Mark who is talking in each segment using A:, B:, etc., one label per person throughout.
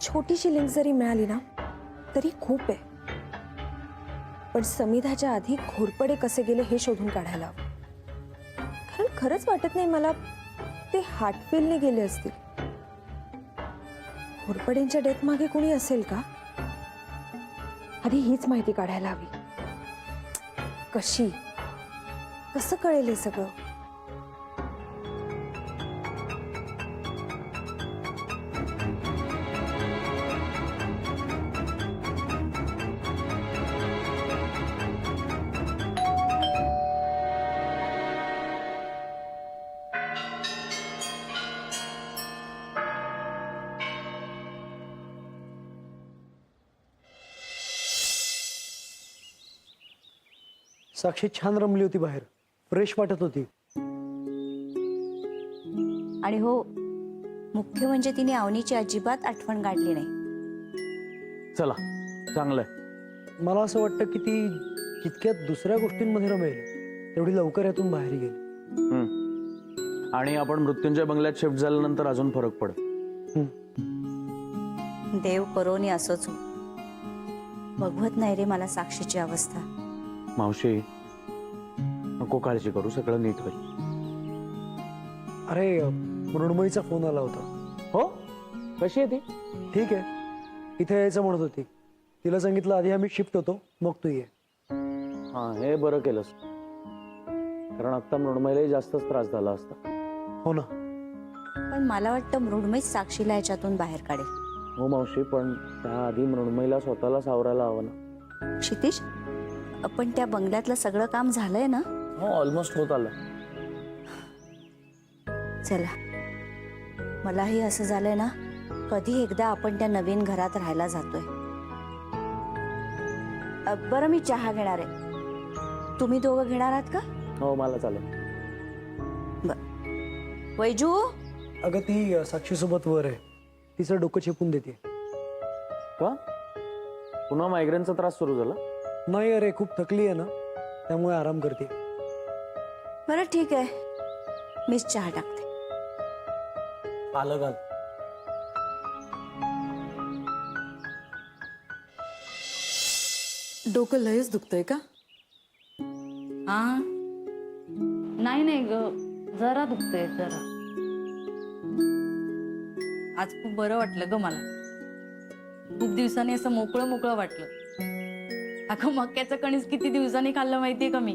A: छोटीशी लिंक जरी मिळाली ना तरी खूप आहे. पण समिधाच्या आधी घोरपडे कसे गेले हे शोधून काढायला हवं. कारण खरंच वाटत नाही मला ते हार्टफेलने गेले असतील. घोरपडेंच्या डेथ मागे कोणी असेल का? आधी हीच माहिती काढायला हवी. कशी, कसं कळेल हे सगळं?
B: साक्षी छान रमली होती, बाहेर फ्रेश वाटत होती.
C: आणि हो, मुख्य म्हणजे तिने अवनीची अजिबात आठवण काढली नाही.
D: चला, चांगलंय.
B: मला असं वाटतं की ती जितक्यात दुसऱ्या गोष्टींमध्ये रमेल तेवढी लवकर यातून बाहेर गेली.
D: आणि आपण मृत्युंजय बंगल्यात शिफ्ट झाल्यानंतर अजून फरक पडेल.
C: देव करोनी असोच हो. बघवत नाही रे मला साक्षीची अवस्था.
D: मावशी, नको काळजी करू, सगळं नीट होईल.
B: अरे मृण्मयीचा फोन आला होता.
D: हो, कशी आहे ती?
B: ठीक आहे, इथे यायचं म्हणत होती. तिला सांगितलं आधी आम्ही शिफ्ट होतो मग तू ये.
D: हा, हे बरं केलंस, कारण आता मृण्मयीलाही जास्तच त्रास झाला असता.
B: हो ना.
C: पण मला वाटतं मृण्मयीच साक्षीला याच्यातून बाहेर काढेल.
D: हो मावशी, पण त्याआधी मृण्मयीला स्वतःला सावरायला हवं ना.
C: क्षितिज, पण त्या बंगल्यातलं सगळं काम झालंय ना?
D: हो, ऑलमोस्ट होत आलं.
C: चला, मलाही असं झालंय ना, कधी एकदा आपण त्या नवीन घरात राहायला जातोय. बरं, मी चहा घेणार आहे. तुम्ही दोघं घेणार आहात का?
D: हो, मला चालेल.
C: वैजू,
B: अगं ती साक्षी सोबत वर आहे, तिचं डोकं चेपून देते.
D: का? पुन्हा मायग्रेनचा त्रास सुरू झाला?
B: नाही अरे, खूप थकली आहे ना, त्यामुळे आराम करते.
C: बरं ठीक आहे, मीच चहा टाकते.
B: आलं घाल.
E: डोकं लयच दुखतंय का?
F: हा, नाही ग, जरा दुखतंय जरा. आज खूप बरं वाटलं ग मला. खूप दिवसांनी असं मोकळं मोकळं वाटलं. अगं, मक्याचं कणीस किती दिवसांनी खाल्लं माहितीये का मी.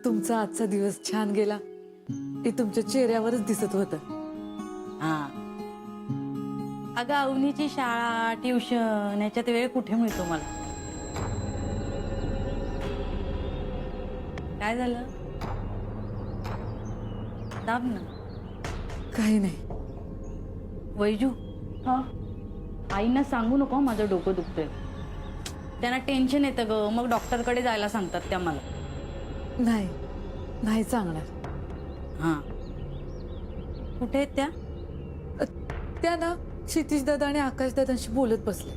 E: तुमचा आजचा दिवस छान गेला हे तुमच्या चेहऱ्यावरच दिसत होतं.
F: हा, अगं अवनीची शाळा, ट्युशन याच्यात वेळ कुठे मिळतो मला. काय झालं? दाब ना.
E: काही नाही.
F: वैजू, हा, आईना सांगू नको माझं डोकं दुखतंय. त्यांना टेन्शन येतं ग, मग डॉक्टरकडे जायला सांगतात त्या मला.
E: नाही नाही सांगणार.
F: हा, कुठे आहेत त्या?
E: त्या ना क्षितिज दादा आणि आकाश दादांशी बोलत बसले.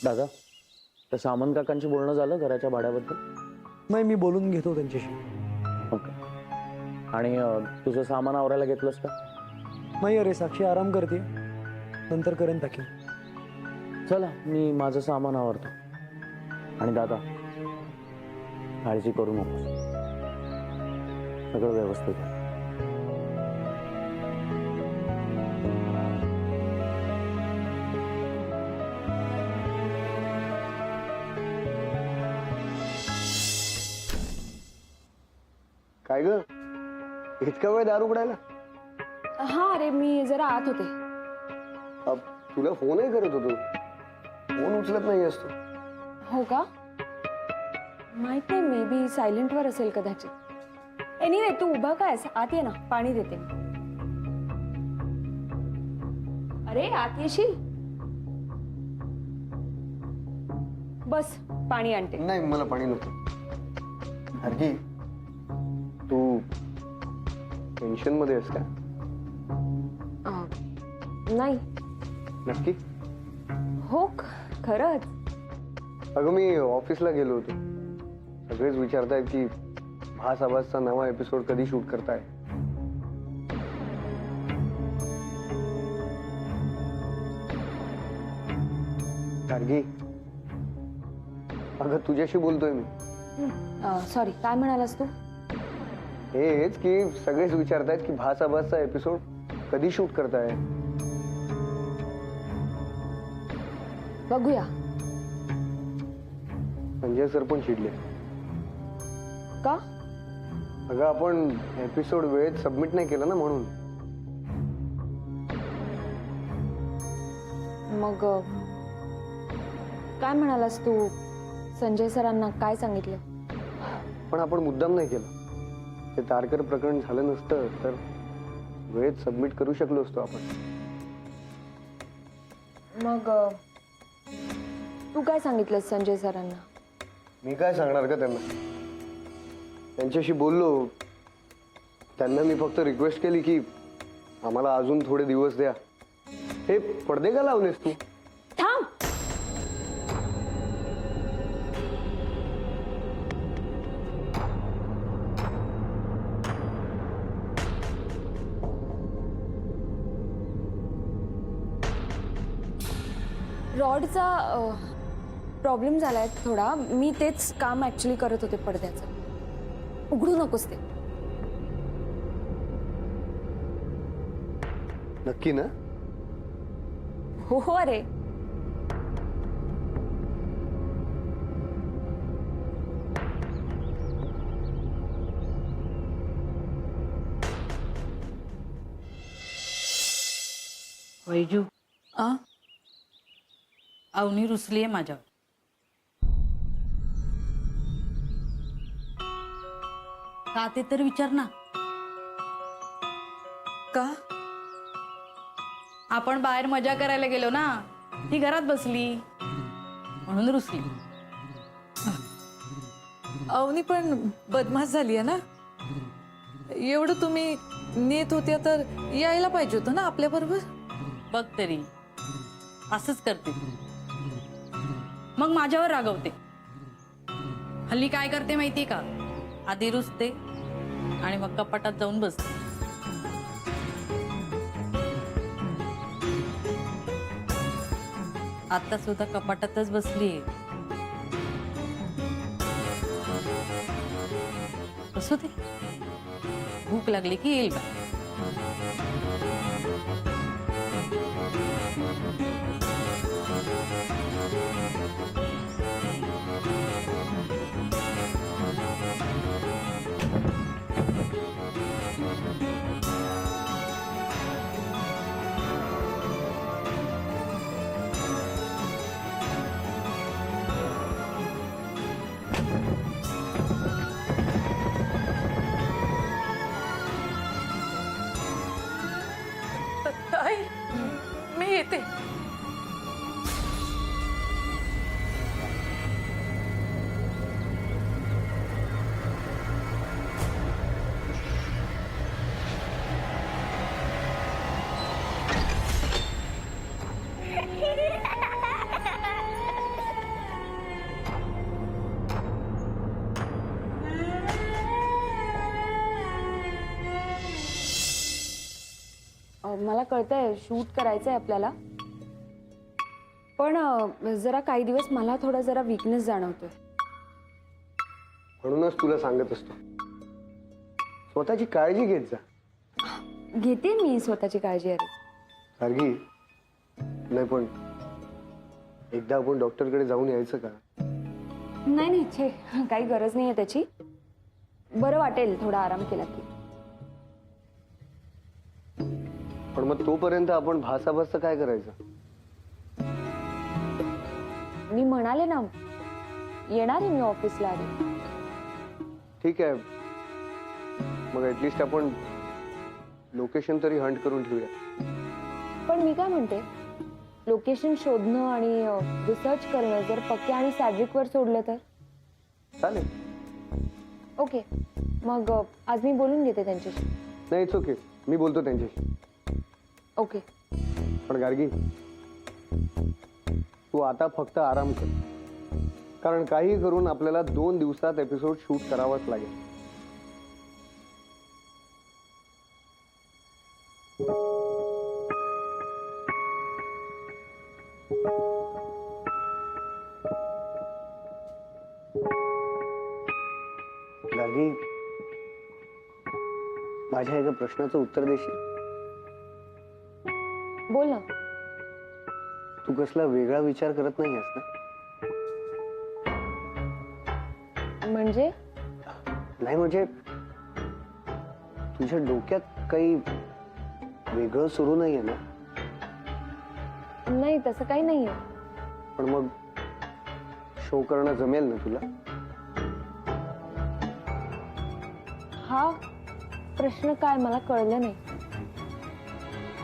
D: दादा, त्या सामंत काकांशी बोलणं झालं घराच्या भाड्याबद्दल?
B: नाही, मी बोलून घेतो त्यांच्याशी.
D: ओके. आणि तुझं सामान आवरायला घेतलंस का?
B: नाही अरे, साक्षी आराम करते, नंतर करेन पॅकिंग.
D: चला, मी माझं सामान आवरतो. आणि दादा, काळजी करू नकोस, सगळं व्यवस्थित आहे.
G: काय ग, इतका वेळ दारू उघडायला?
A: हा अरे, मी जरा आत होते.
G: तुला फोनही करत होतो, फोन उचलत नाही असतो.
A: हो का? माहित नाही, मे बी सायलेंट वर असेल कदाचित. एनिवे, तू उभा काय आत ये ना, पाणी देते. अरे आत येशील? बस, पाणी आणते.
G: नाही, मला पाणी नको. हरकी, तू टेन्शन मध्ये आहेस का?
A: नाही.
G: नक्की?
A: हो, खरंच.
G: अगं, मी ऑफिसला गेलो होतो. सगळेच विचारतायत की भास आवाजचा नवा एपिसोड कधी शूट करताय. गार्गी, अगं तुझ्याशी बोलतोय मी.
A: सॉरी, काय म्हणालास तू?
G: हेच की सगळेच विचारतायत की भासाभासचा एपिसोड कधी शूट करताय.
A: बघूया.
G: संजय सर पण चिडले.
A: का?
G: अगं आपण एपिसोड वेळेत सबमिट नाही केलं ना म्हणून.
A: मग काय म्हणालास तू? संजय सरांना काय सांगितलं?
G: पण आपण मुद्दाम नाही केलं. ते तारकर प्रकरण झालं नसतं तर वेळेत सबमिट करू शकलो असतो आपण.
A: मग तू काय सांगितलंस संजय सरांना?
G: मी काय सांगणार का त्यांना? त्यांच्याशी बोललो. त्यांना मी फक्त रिक्वेस्ट केली की आम्हाला अजून थोडे दिवस द्या. हे पडदे का लावलेस तू?
A: थांब. रॉडचा प्रॉब्लेम झालाय थोडा. मी तेच काम ऍक्च्युली करत होते पडद्याचं. उघडू नकोस ते.
G: नक्की ना?
A: हो हो. अरे
F: वैजू,
E: आ
F: अवनी रुसली आहे माझ्यावर. का ते तर विचार ना.
E: का?
F: आपण बाहेर मजा करायला गेलो ना, ती घरात बसली म्हणून रुसली.
E: अवनी पण बदमाश झाली आहे ना. एवढं तुम्ही नेत होत्या तर यायला पाहिजे होतं ना आपल्या बरोबर.
F: बघ तरी, असंच करते. मग माझ्यावर रागवते. हल्ली काय करते माहिती का? आधी रुसते आणि मग कपाटात जाऊन बसते. आता सुद्धा कपाटातच बसलीये. बसू दे, भूक लागली की येईल बा.
E: आई, मी येते.
A: मला कळतंय शूट करायचंय आपल्याला, पण जरा काही दिवस मला थोडा जरा वीकनेस जाणवतोय.
G: म्हणूनच तुला सांगत असतो, स्वतःची काळजी घेत जा.
A: घेते मी स्वतःची काळजी. अरे
G: गार्गी, नाही पण एकदा आपण डॉक्टरकडे जाऊन यायचं का?
A: नाही नाही, छे, काही गरज नाहीये त्याची. बरं वाटेल थोडा आराम केला की.
G: पण मग तोपर्यंत आपण भासाभासचं काय करायचं?
A: मी म्हणाले ना, येणार आहे मी ऑफिसला. आधी
G: ठीक आहे, मग ऍटलिस्ट आपण लोकेशन तरी हंट करून ठेवूया.
A: पण मी काय म्हणते, लोकेशन शोधणं आणि रिसर्च करणं जर पक्या आणि सॅड्रिकवर सोडलं तर?
G: चालेल.
A: ओके, मग आज मी बोलून घेते त्यांच्याशी.
G: नाही, इट्स ओके, मी बोलतो त्यांच्याशी.
A: ओके.
G: पण गार्गी, तू आता फक्त आराम कर, कारण काही करून आपल्याला 2 दिवसात एपिसोड शूट करावाच लागेल. गार्गी, माझ्या एका प्रश्नाचं उत्तर देशील?
A: बोल ना.
G: तू कसला वेगळा विचार करत नाही आहेस ना?
A: म्हणजे
G: नाही म्हणजे तुझ्या डोक्यात काही वेगळं सुरू नाहीये ना?
A: नाही, तसं काही नाहीये.
G: पण मग शो करणं जमेल ना तुला?
A: हा प्रश्न काय मला कळलं नाही.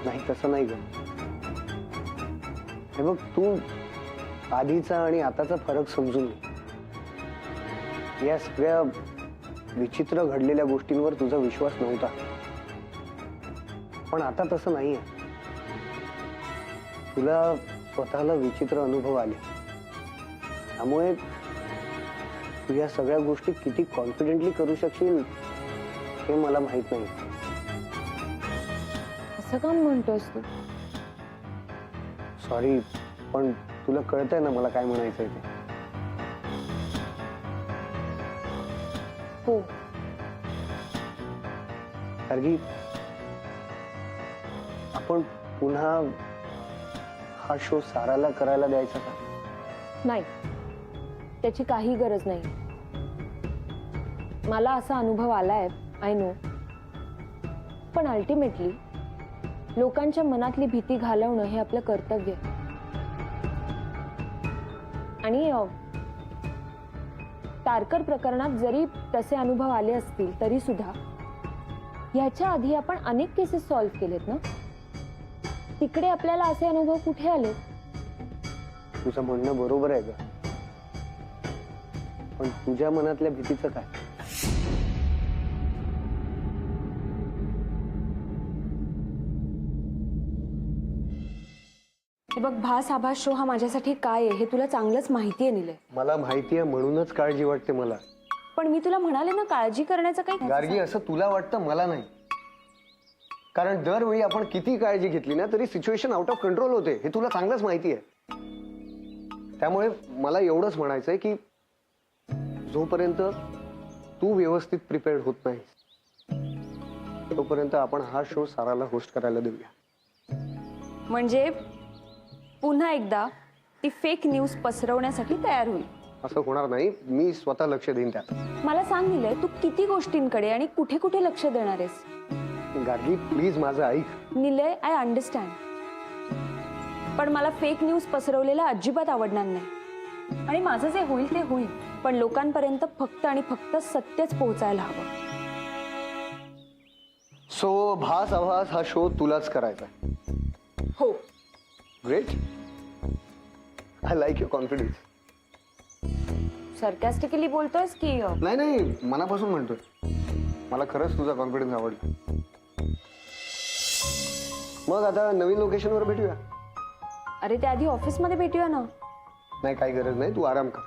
G: नाही तसं नाही ग. हे बघ, तू आधीचा आणि आताचा फरक समजून घे. या सगळ्या विचित्र घडलेल्या गोष्टींवर तुझा विश्वास नव्हता, पण आता तसं नाहीये. तुला स्वतःला विचित्र अनुभव आले, त्यामुळे तू या सगळ्या गोष्टी किती कॉन्फिडेंटली करू शकशील हे मला माहित नाही.
A: असं का म्हणतोस तू?
G: सॉरी, पण तुला कळतंय ना मला काय म्हणायचंय ते?
A: हो.
G: गार्गी, आपण पुन्हा हा शो साराला करायला द्यायचा का?
A: नाही, त्याची काही गरज नाही. मला असा अनुभव आलाय, आय नो, पण अल्टिमेटली लोकांच्या मनातली भीती घालवणं हे आपलं कर्तव्य आहे. आणि तारकर प्रकरणात जरी तसे अनुभव आले असतील तरी सुद्धा ह्याच्या आधी आपण अनेक केसेस सॉल्व्ह केलेत ना. तिकडे आपल्याला असे अनुभव कुठे आले?
G: तुझं म्हणणं बरोबर आहे ग, पण तुझ्या मनातल्या भीतीचं काय?
A: हे बघ, भास आभास शो हा माझ्यासाठी काय आहे हे तुला चांगलंच माहिती आहे निलय.
G: मला माहिती आहे म्हणूनच काळजी वाटते मला.
A: पण मी तुला म्हणाले ना, काळजी करण्याचं काही.
G: गार्गी, असं तुला वाटतं, मला नाही. कारण दरवेळी आपण किती काळजी घेतली ना तरी सिच्युएशन आउट ऑफ कंट्रोल होते, हे तुला चांगलंच माहिती आहे. त्यामुळे मला एवढंच म्हणायचंय की जोपर्यंत तू व्यवस्थित प्रिपेअर्ड होत नाही तोपर्यंत आपण हा शो साराला होस्ट करायला देऊया.
A: म्हणजे पुन्हा एकदा ती फेक न्यूज पसरवण्यासाठी तयार होईल.
G: असं होणार नाही, मी स्वतः लक्ष देईन त्यात.
A: मला सांग निलय, तू किती गोष्टींकडे आणि कुठे कुठे लक्ष देणार आहेस?
G: गार्गी, प्लीज माझं ऐक.
A: निलय, आय अंडरस्टँड, पण मला फेक न्यूज पसरवलेला अजिबात आवडणार नाही. आणि माझं जे होईल ते होईल, पण लोकांपर्यंत फक्त आणि फक्त सत्यच पोहोचायला हवं.
G: सो भास आभास हा शो तुलाच करायचा?
A: हो.
G: Great, I like your confidence.
A: Sarcastically बोलतोयस की?
G: नाही नाही, मनापासून म्हणतोय. मला खरंच तुझा कॉन्फिडन्स आवडला. मग आता नवीन लोकेशनवर भेटूया.
A: अरे, त्याआधी ऑफिसमध्ये भेटूया ना.
G: नाही, काही गरज नाही, तू आराम कर.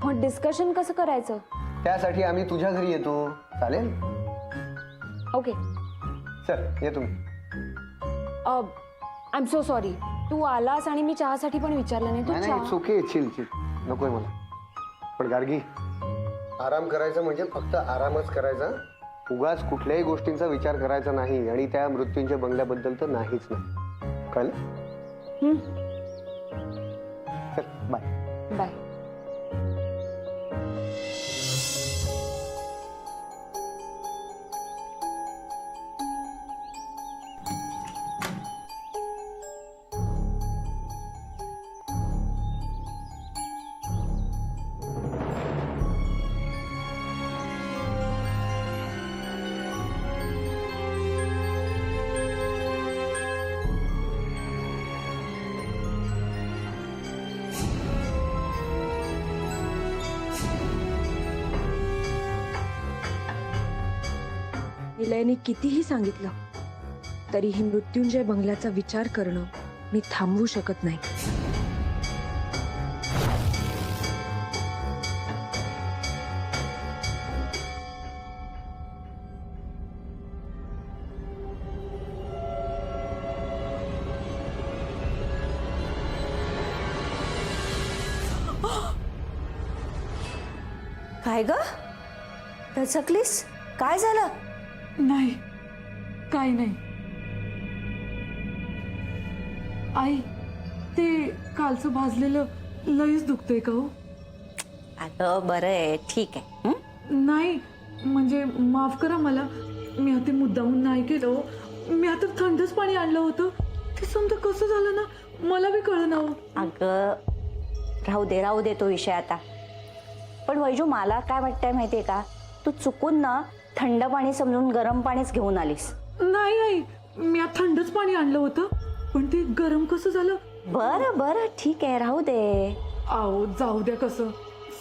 A: मग डिस्कशन कसं करायचं?
G: त्यासाठी आम्ही तुझ्या घरी येतो, चालेल?
A: ओके.
G: चल, ये तुम्ही.
A: आय एम सो सॉरी, तू आलास आणि मी चहासाठी पण विचारलं नाही. तू
G: नाही नाही, इट्स ओके, चिल चिल, नकोय मला. पण गार्गी, आराम करायचं म्हणजे फक्त आरामच करायचा, उगाच कुठल्याही गोष्टींचा विचार करायचा नाही. आणि त्या मृत्यूंच्या बंगल्याबद्दल तर नाहीच नाही, कळलं? चल, बाय
A: बाय. निलयने कितीही सांगितलं तरीही मृत्युंजय बंगल्याचा विचार करणं मी थांबवू शकत नाही.
C: काय ग? दचकलीस? काय झालं?
E: नाही, काही नाही. आई, ते कालचं भाजलेलं लईच दुखतंय का हो?
C: अगं बरं आहे, ठीक आहे.
E: नाही म्हणजे माफ करा मला, मी आता मुद्दाहून नाही केलं हो. मी आता थंडच पाणी आणलं होतं, ते समजा कसं झालं ना मला बी कळलं ना हो.
C: अगं राहू दे तो विषय आता. पण वैजू, मला काय वाटतंय माहितीये का, तू चुकून ना थंड पाणी समजून गरम पाणीच घेऊन आलीस.
E: नाही आई, मी आता थंडच पाणी आणलं होतं, पण ते गरम कसं झालं.
C: बरं ठीक आहे, राहू दे.
E: आहो जाऊ द्या, कसं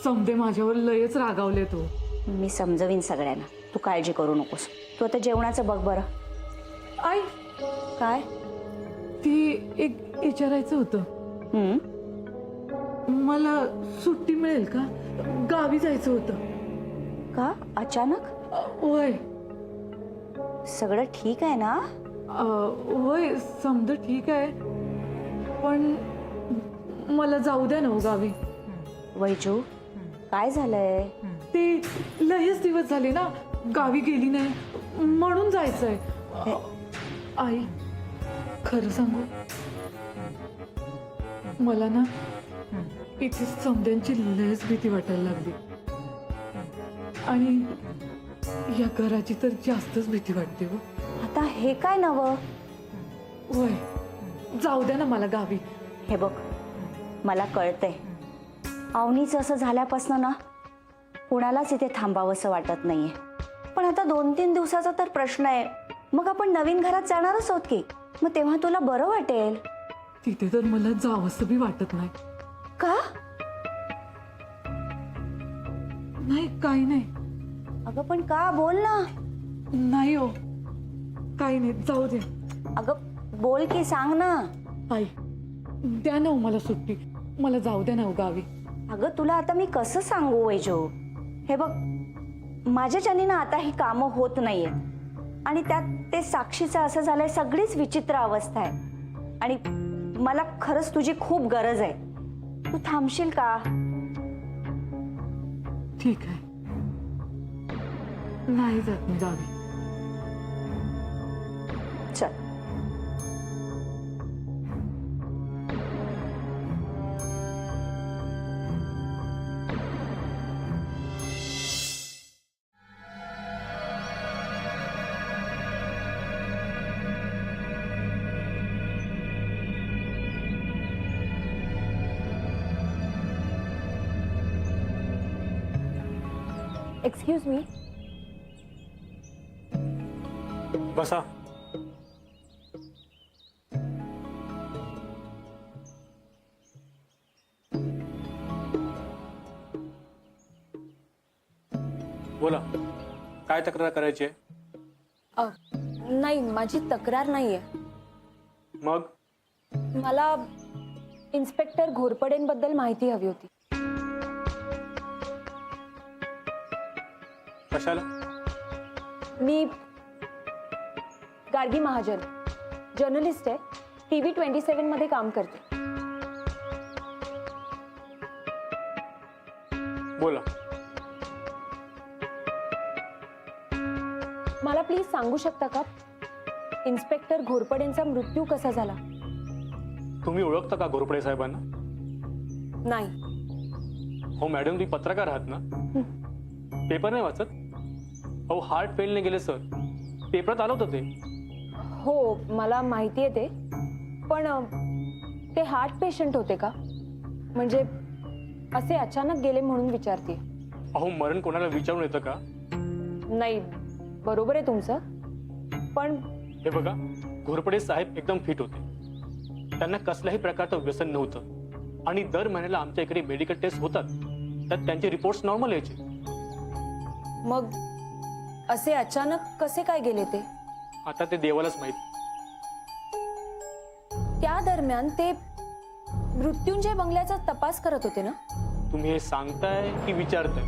E: समजे माझ्यावर लयच रागावले तो.
C: मी समजवीन सगळ्यांना, तू काळजी करू नकोस. तू आता जेवणाचं बघ बरं.
E: आई,
C: काय?
E: ती एक विचारायचं होतं, मला सुट्टी मिळेल का? गावी जायचं होतं.
C: का अचानक?
E: होय.
C: सगळं ठीक आहे ना?
E: होय, समज ठीक आहे, पण मला जाऊ द्या ना हो गावी.
C: वैजू, काय झालंय?
E: ते लयच दिवस झाले ना गावी गेली नाही, म्हणून जायचंय. आई, खरं सांगू, मला ना इथे समद्यांची लयच भीती वाटायला लागली, आणि या घराची तर जास्तच भीती वाटते हो.
C: आता हे काय नवं?
E: होय, जाऊ द्या ना मला गावी.
C: हे बघ, मला कळतंय, अवनीचं असं झाल्यापासनं ना कुणालाच इथे थांबावंसं वाटत नाहीये. पण आता 2-3 दिवसाचा तर प्रश्न आहे, मग आपण नवीन घरात जाणारच आहोत की, मग तेव्हा तुला बरं वाटेल.
E: तिथे तर मला जावंसं बी वाटत नाही.
C: का?
E: नाही, काही नाही.
C: अगं पण का? बोल ना.
E: नाही हो, काही नाही, जाऊ दे.
C: अगं बोल की, सांग ना.
E: आई, द्या ना हो मला सुट्टी, मला जाऊ द्या ना हो गावी.
C: अगं तुला आता मी कसं सांगू वैजू? हे बघ, माझ्याच्याने ना आता ही कामं होत नाहीये, आणि त्यात ते साक्षीचं असं झालंय, सगळीच विचित्र अवस्था आहे, आणि मला खरंच तुझी खूप गरज आहे. तू थांबशील का?
E: ठीक आहे, नाही जात मी गावी.
C: चल.
A: Excuse me.
B: बसा.
H: बोला, काय तक्रार करायची आहे?
A: नाही, माझी तक्रार नाहीये.
H: मग
A: मला इन्स्पेक्टर घोरपडेंबद्दल माहिती हवी होती.
H: कशाला?
A: मी गार्गी महाजन, जर्नलिस्ट आहे, TV 27 मध्ये काम करते.
H: बोला.
A: मला प्लीज सांगू शकता का, इन्स्पेक्टर घोरपडेंचा मृत्यू कसा झाला?
H: तुम्ही ओळखता का घोरपडे साहेबांना?
A: नाही.
H: हो मॅडम, तुम्ही पत्रकार आहात ना? पेपर नाही वाचत? अहो, हार्ट फेलने गेले सर, पेपरात आलं होतं ते.
A: हो, मला माहिती आहे ते, पण ते हार्ट पेशंट होते का? म्हणजे असे अचानक गेले म्हणून विचारते.
H: अहो, मरण कोणाला विचारून येतं का?
A: नाही, बरोबर आहे तुमचं, पण
H: हे बघा, घोरपडे साहेब एकदम फिट होते, त्यांना कसल्याही प्रकारचं व्यसन नव्हतं, आणि दर महिन्याला आमच्या इकडे मेडिकल टेस्ट होतात, त्यात त्यांचे रिपोर्ट्स नॉर्मल यायचे.
A: मग असे अचानक कसे काय गेले ते?
H: आता ते देवालाच माहित.
A: त्या दरम्यान ते मृत्युंजय बंगल्याचा तपास करत होते ना?
H: तुम्ही हे सांगताय की विचारताय?